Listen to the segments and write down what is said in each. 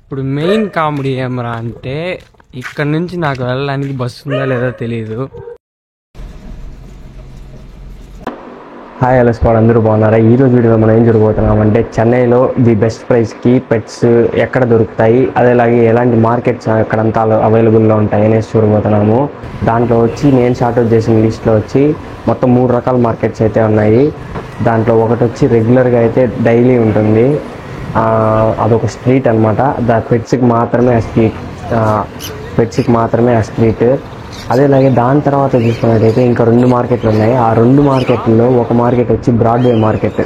ఇప్పుడు main comedy ఏమరా అంటే ఇక్కడ నుంచి నాకు వెళ్ళడానికి బస్సు ఉందా లేదో తెలియదు. హాయ్ హలో స్క్వాడ్, అందరూ బాగున్నారా? ఈరోజు వీడియోలో మనం ఏం చూడబోతున్నాం అంటే చెన్నైలో ది బెస్ట్ ప్రైస్కి పెట్స్ ఎక్కడ దొరుకుతాయి, అదేలాగే ఎలాంటి మార్కెట్స్ అక్కడంతా అవైలబుల్లో ఉంటాయి అనేసి చూడబోతున్నాము. దాంట్లో వచ్చి నేను షార్ట్అవుట్ చేసిన లిస్ట్లో వచ్చి మొత్తం 3 రకాల మార్కెట్స్ అయితే ఉన్నాయి. దాంట్లో ఒకటి వచ్చి రెగ్యులర్గా అయితే డైలీ ఉంటుంది, అదొక స్ట్రీట్ అనమాట. పెట్స్కి మాత్రమే ఆ స్ట్రీట్. అదేలాగే దాని తర్వాత చూసుకున్నట్టయితే ఇంకా 2 మార్కెట్లు ఉన్నాయి. ఆ 2 మార్కెట్లలో ఒక మార్కెట్ వచ్చి బ్రాడ్వే మార్కెట్.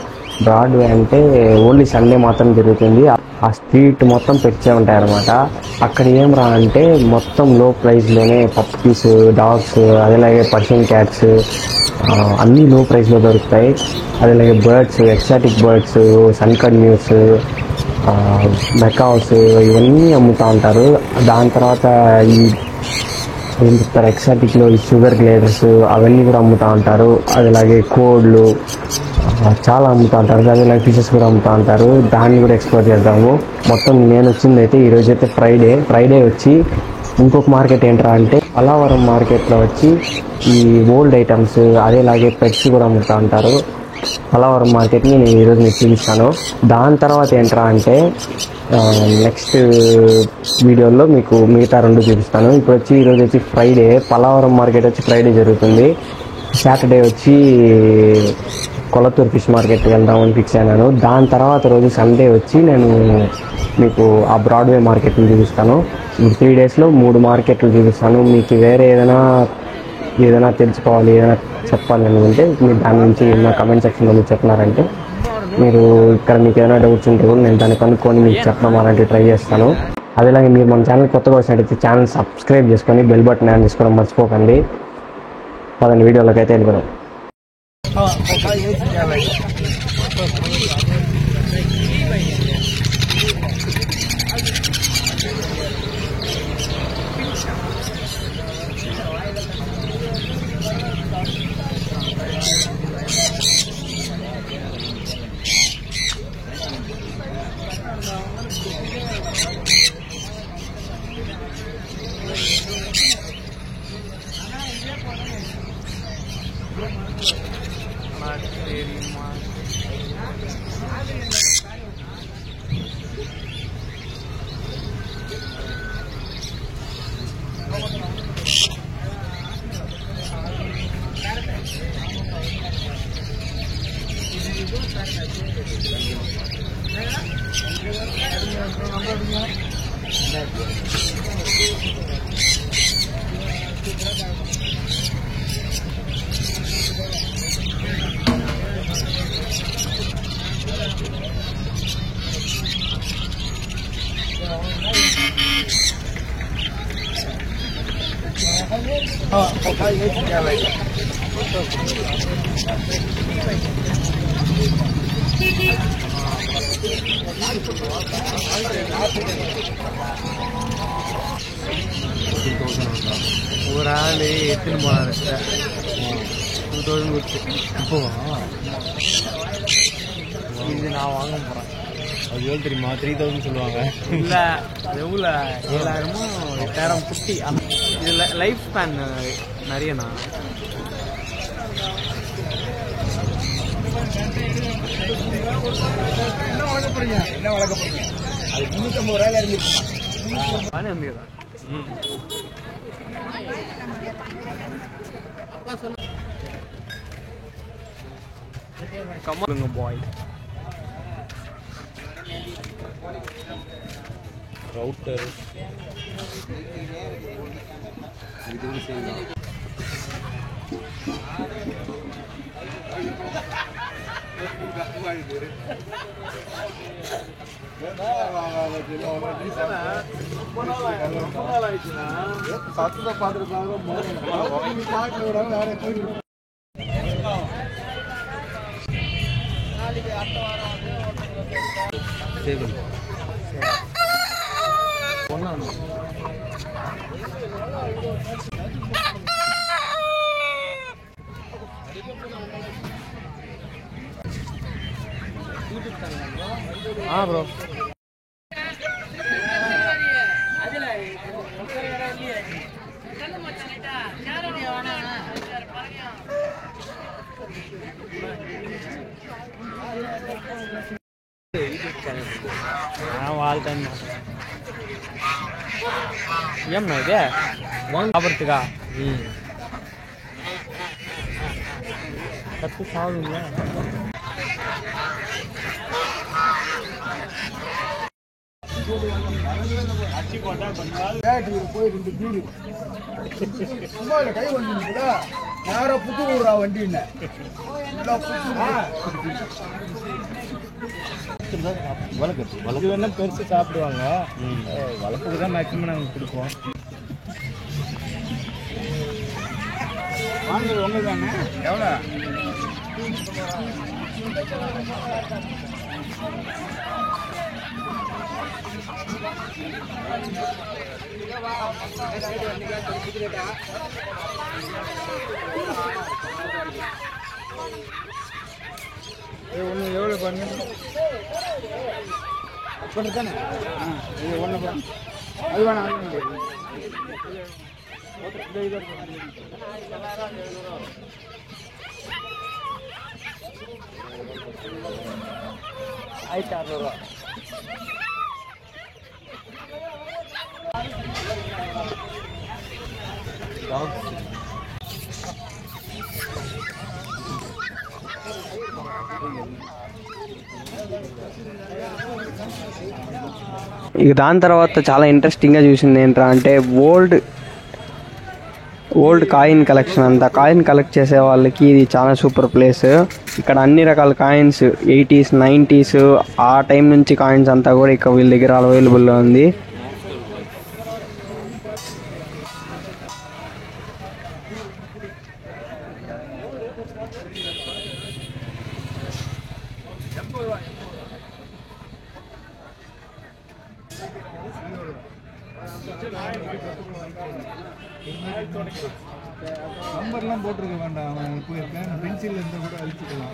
బ్రాడ్వే అంటే ఓన్లీ సండే మాత్రం జరుగుతుంది. ఆ స్ట్రీట్ మొత్తం పెట్సే ఉంటాయన్నమాట. అక్కడ ఏం రా అంటే మొత్తం లో ప్రైస్లోనే పప్పీస్, డాగ్స్, అదేలాగే పర్షియన్ క్యాట్స్ అన్నీ లో ప్రైస్లో దొరుకుతాయి. అదేలాగే బర్డ్స్, ఎక్సాటిక్ బర్డ్స్, సన్కట్ న్యూస్, మెకావ్స్ ఇవన్నీ అమ్ముతూ ఉంటారు. దాని తర్వాత ఏం చెప్తారు, ఎక్సాటిక్లో ఈ షుగర్ గ్లేడర్స్ అవన్నీ కూడా అమ్ముతూ ఉంటారు. అదేలాగే కోడ్లు చాలా అమ్ముతూ ఉంటారు. అదేలాగే ఫిషెస్ కూడా అమ్ముతూ ఉంటారు. దాన్ని కూడా ఎక్స్ప్లోర్ చేద్దాము. మొత్తం నేను వచ్చింది అయితే ఈరోజు అయితే ఫ్రైడే వచ్చి ఇంకొక మార్కెట్ ఏంట్రా అంటే పలావరం మార్కెట్లో వచ్చి ఈ ఓల్డ్ ఐటమ్స్ అదేలాగే పెట్స్ కూడా అమ్ముతూ ఉంటారు. పలావరం మార్కెట్ని నేను ఈరోజు మీకు చూపిస్తాను. దాని తర్వాత ఏంట్రా అంటే నెక్స్ట్ వీడియోలో మీకు మిగతా 2 చూపిస్తాను. ఇప్పుడు వచ్చి ఈరోజు వచ్చి ఫ్రైడే, పలావరం మార్కెట్ వచ్చి ఫ్రైడే జరుగుతుంది. సాటర్డే వచ్చి కొలత్తూరు ఫిష్ మార్కెట్కి వెళ్దామని ఫిక్స్ అయినాను. దాని తర్వాత రోజు సండే వచ్చి నేను మీకు ఆ బ్రాడ్వే మార్కెట్ని చూపిస్తాను. ఇప్పుడు 3 డేస్లో 3 మార్కెట్లు చూపిస్తాను. మీకు వేరే ఏదైనా తెలుసుకోవాలి, ఏదైనా చెప్పాలి అనుకుంటే మీరు దాని నుంచి నా కమెంట్ సెక్షన్లో మీరు చెప్పినారంటే మీరు ఇక్కడ మీకు ఏదైనా డౌట్స్ ఉంటే కూడా నేను దాన్ని కనుక్కొని మీకు చెప్పడం అలాంటివి ట్రై చేస్తాను. అదేలాగే మీరు మన ఛానల్ కొత్తగా వచ్చినట్టయితే ఛానల్ సబ్స్క్రైబ్ చేసుకొని బెల్ బటన్ ఆన్ చేసుకోవడం మర్చిపోకండి. పదండి వీడియోలోకి అయితే వెళ్ళిపోదాం. ஒரு ஆள் எத்தனை போனார் 2000 கொடுத்து இது நான் வாங்க போகிறேன். அது எவ்வளோ தெரியுமா? 3000 சொல்லுவாங்க. இல்லை எவ்வளோ 7000 8000 குட்டி. இது லைஃப் ஸ்பேன் நிறையண்ணா. என்ன வளர்க்க போறீங்க? அது 350 ரூபாயில இருந்துச்சு. பானே அம்பியதா. Come on boy. Router. இதுவும் சரி. bro. டைம் ஏம்ண்ணா இது சாப்பிட்றதுக்கா கற்று சாகுங்க போய் 2 பீடு சும்மா இல்லை கை வண்டி நேரம் புத்து விடுறா வண்டின்னு வளர்க்கு வேணா பெருசு சாப்பிடுவாங்க வளர்ப்புக்கு தான் மேக்ஸிமம் நாங்கள் கொடுப்போம் வாங்க உங்களுக்கு தானே எவ்வளோ ஒன்று எவ்வளோ பாருங்க பண்ணுறது தானே இது ஒன்று பாருங்க அது வேணாம் ஆயிரத்தி 600 ரூபா ఇక దాని తర్వాత చాలా ఇంట్రెస్టింగ్గా చూసింది ఏంటంటే ఓల్డ్ కాయిన్ కలెక్షన్ అంతా కాయిన్ కలెక్ట్ చేసే వాళ్ళకి ఇది చాలా సూపర్ ప్లేస్. ఇక్కడ అన్ని రకాల కాయిన్స్ 80s 90s ఆ టైం నుంచి కాయిన్స్ అంతా కూడా ఇక్కడ వీళ్ళ దగ్గర అవైలబుల్లో ఉంది. நம்பர்லாம் போட்டிருக்க வேண்டாம், அவன் போயிருக்கேன் பென்சில் இருந்தால் கூட அழிச்சிக்கலாம்.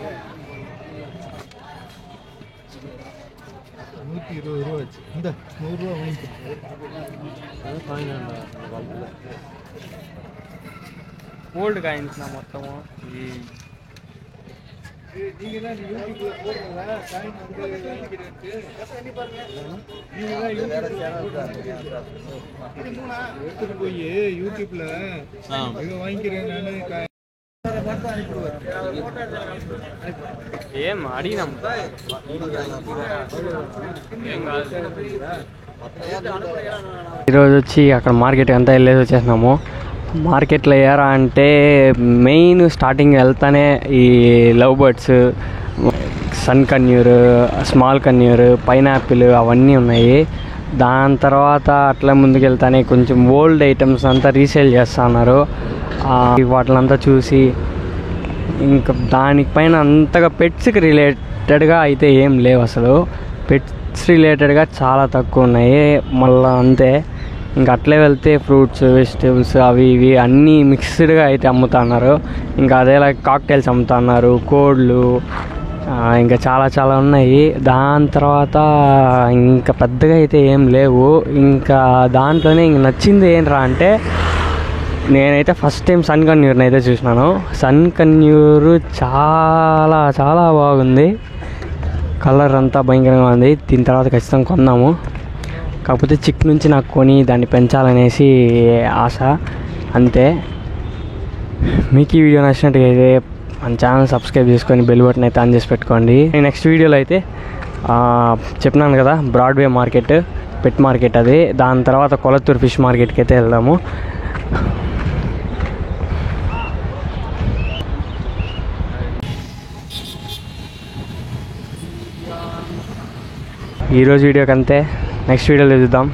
120 ரூபா வச்சு இந்த 100 ரூபா வாங்கிட்டு ஓல்டு காயின்ஸ்னா மொத்தமாக நீங்கள் தான் யூடியூப்ல போடுறதா காயின் வந்து எடுத்துட்டு போய் யூடியூப்ல இதை வாங்கிக்கிறேன் நான் ఏం అడిగినాం ఈరోజు వచ్చి అక్కడ మార్కెట్ అంతా వెళ్ళేసి వచ్చేసినాము. మార్కెట్లో ఏరా అంటే మెయిన్ స్టార్టింగ్ వెళ్తానే ఈ love birds, sun conure, small conure, pineapple అవన్నీ ఉన్నాయి. దాని తర్వాత అట్లా ముందుకు వెళ్తానే కొంచెం ఓల్డ్ ఐటమ్స్ అంతా రీసేల్ చేస్తున్నారు. వాటిలంతా చూసి ఇంకా దానిపైన అంతగా పెట్స్కి రిలేటెడ్గా అయితే ఏం లేవు, అసలు పెట్స్ రిలేటెడ్గా చాలా తక్కువ ఉన్నాయి. మళ్ళీ అంతే ఇంకా అట్లే వెళ్తే ఫ్రూట్స్, వెజిటేబుల్స్ అవి ఇవి అన్నీ మిక్స్డ్గా అయితే అమ్ముతున్నారు. ఇంకా అదేలా కాక్టైల్స్ అమ్ముతున్నారు, కోళ్ళు, ఇంకా చాలా చాలా ఉన్నాయి. దాని తర్వాత ఇంకా పెద్దగా అయితే ఏం లేవు. ఇంకా దాంట్లోనే ఇంక నచ్చింది ఏంట్రా అంటే నేనైతే ఫస్ట్ టైం సన్ కన్యూర్ని అయితే చూసినాను. సన్ కన్యూరు చాలా చాలా బాగుంది, కలర్ అంతా భయంకరంగా ఉంది. దీని తర్వాత ఖచ్చితంగా కొన్నాము. కాకపోతే చిక్ నుంచి నాకు కొని దాన్ని పెంచాలనేసి ఆశ, అంతే. మీకు ఈ వీడియో నచ్చినట్టుగా అయితే మన ఛానల్ సబ్స్క్రైబ్ చేసుకొని బెల్ బటన్ అయితే ఆన్ చేసి పెట్టుకోండి. నెక్స్ట్ వీడియోలో అయితే చెప్పినాను కదా బ్రాడ్వే మార్కెట్, పెట్ మార్కెట్ అది. దాని తర్వాత కొలత్తూరు ఫిష్ మార్కెట్కి అయితే వెళ్దాము. ఈరోజు వీడియోకి అంతే, నెక్స్ట్ వీడియోలో చూద్దాం.